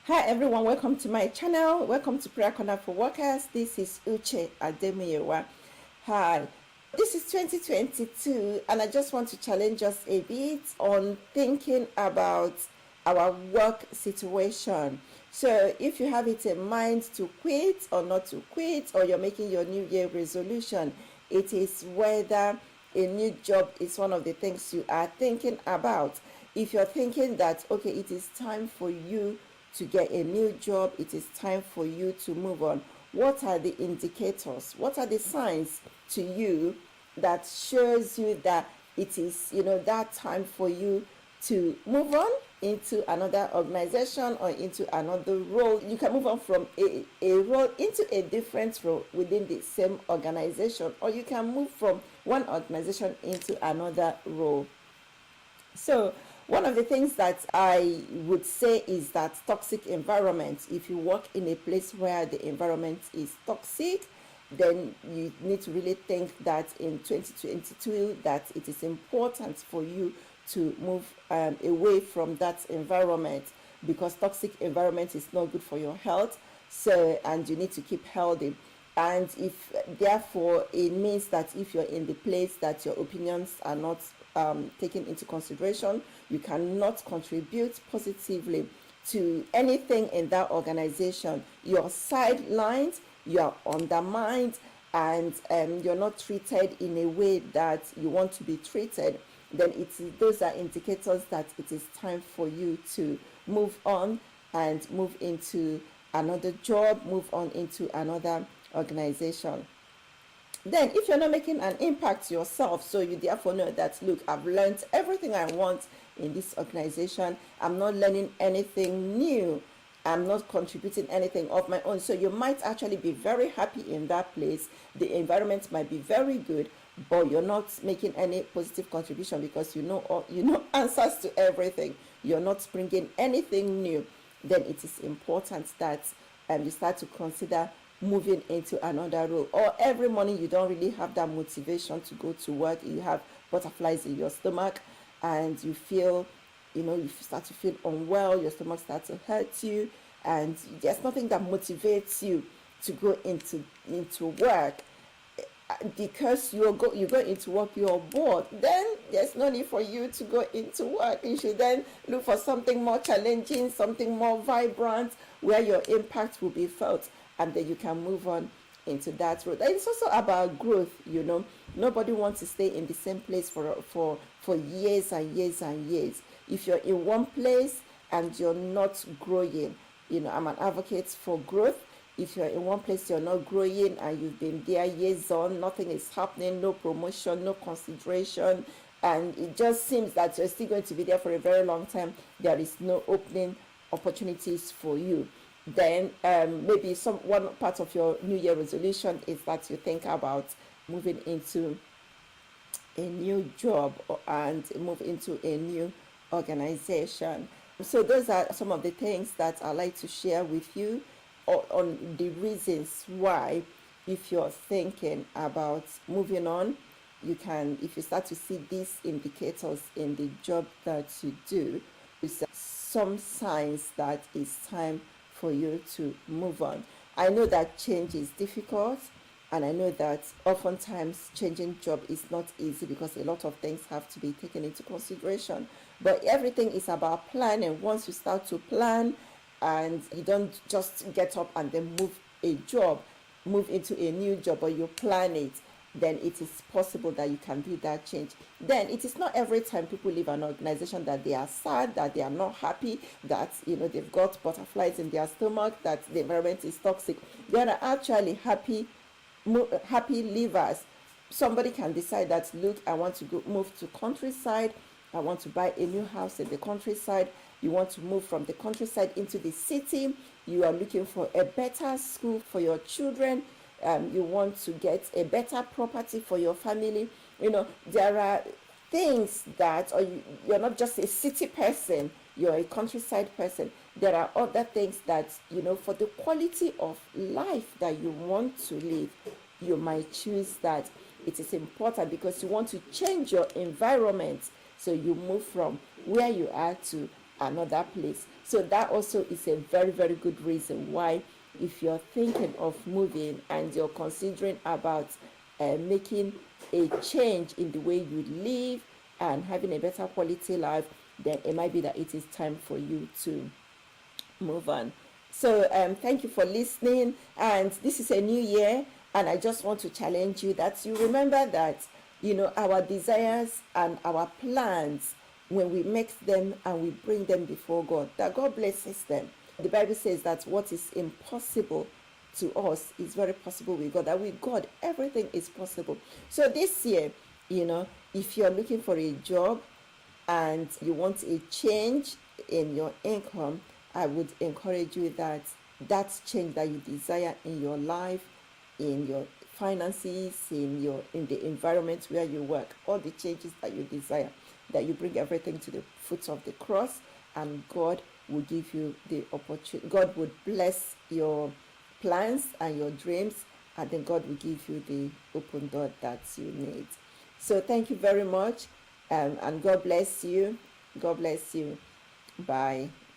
Hi everyone, welcome to my channel. Welcome to Prayer Corner for Workers. This is Uche Ademiyewa. Hi. This is 2022 and I just want to challenge us a bit on thinking about our work situation. So if you have it in mind to quit or not to quit, or you're making your New Year resolution, it is whether a new job is one of the things you are thinking about. If you're thinking that, okay, it is time for you to get a new job, it is time for you to move on, what are the indicators, what are the signs to you that shows you that it is, that time for you to move on into another organization or into another role? You can move on from a role into a different role within the same organization, or you can move from one organization into another role. So one of the things that I would say is that toxic environment. If you work in a place where the environment is toxic, then you need to really think that in 2022 that it is important for you to move away from that environment, because toxic environment is not good for your health. So, and you need to keep healthy. And if therefore it means that if you're in the place that your opinions are not taken into consideration, you cannot contribute positively to anything in that organization, you're sidelined, you're undermined, and you're not treated in a way that you want to be treated, then those are indicators that it is time for you to move on and move into another job, move on into another organization. Then if you're not making an impact yourself, so you therefore know that, look, I've learned everything I want in this organization, I'm not learning anything new, I'm not contributing anything of my own. So you might actually be very happy in that place, the environment might be very good, but you're not making any positive contribution because you know answers to everything, you're not bringing anything new. Then it is important that you start to consider moving into another role. Or every morning you don't really have that motivation to go to work, you have butterflies in your stomach and you feel, you start to feel unwell, your stomach starts to hurt you, and there's nothing that motivates you to go into work, because you go into work, you're bored, then there's no need for you to go into work. You should then look for something more challenging, something more vibrant, where your impact will be felt, and then you can move on into that road. And it's also about growth. Nobody wants to stay in the same place for years and years and years. If you're in one place and you're not growing, I'm an advocate for growth. If you're in one place, you're not growing, and you've been there years on, nothing is happening, no promotion, no consideration, and it just seems that you're still going to be there for a very long time, there is no opening opportunities for you, then maybe one part of your New Year resolution is that you think about moving into a new job and move into a new organization. So those are some of the things that I like to share with you on the reasons why, if you're thinking about moving on, if you start to see these indicators in the job that you do, it's some signs that it's time for you to move on. I know that change is difficult, and I know that oftentimes changing job is not easy because a lot of things have to be taken into consideration. But everything is about planning. Once you start to plan, and you don't just get up and then move into a new job, but you plan it, then it is possible that you can do that change. Then it is not every time people leave an organization that they are sad, that they are not happy, that they've got butterflies in their stomach, that the environment is toxic. There are actually happy leavers. Somebody can decide that, look, I want to move to countryside, I want to buy a new house in the countryside. You want to move from the countryside into the city. You are looking for a better school for your children. You want to get a better property for your family. There are things that, or you're not just a city person, you're a countryside person. There are other things that, for the quality of life that you want to live, you might choose that. It is important because you want to change your environment. So you move from where you are to another place. So that also is a very, very good reason why, if you're thinking of moving and you're considering about making a change in the way you live and having a better quality life, then it might be that it is time for you to move on. So thank you for listening. And this is a new year, and I just want to challenge you that you remember that, our desires and our plans, when we make them and we bring them before God, that God blesses them. The Bible says that what is impossible to us is very possible with God. That with God, everything is possible. So this year, if you're looking for a job and you want a change in your income, I would encourage you that change that you desire in your life, in your finances, in the environment where you work, all the changes that you desire, that you bring everything to the foot of the cross, and God will give you the opportunity. God would bless your plans and your dreams, and then God will give you the open door that you need. So thank you very much, and God bless you. God bless you. Bye.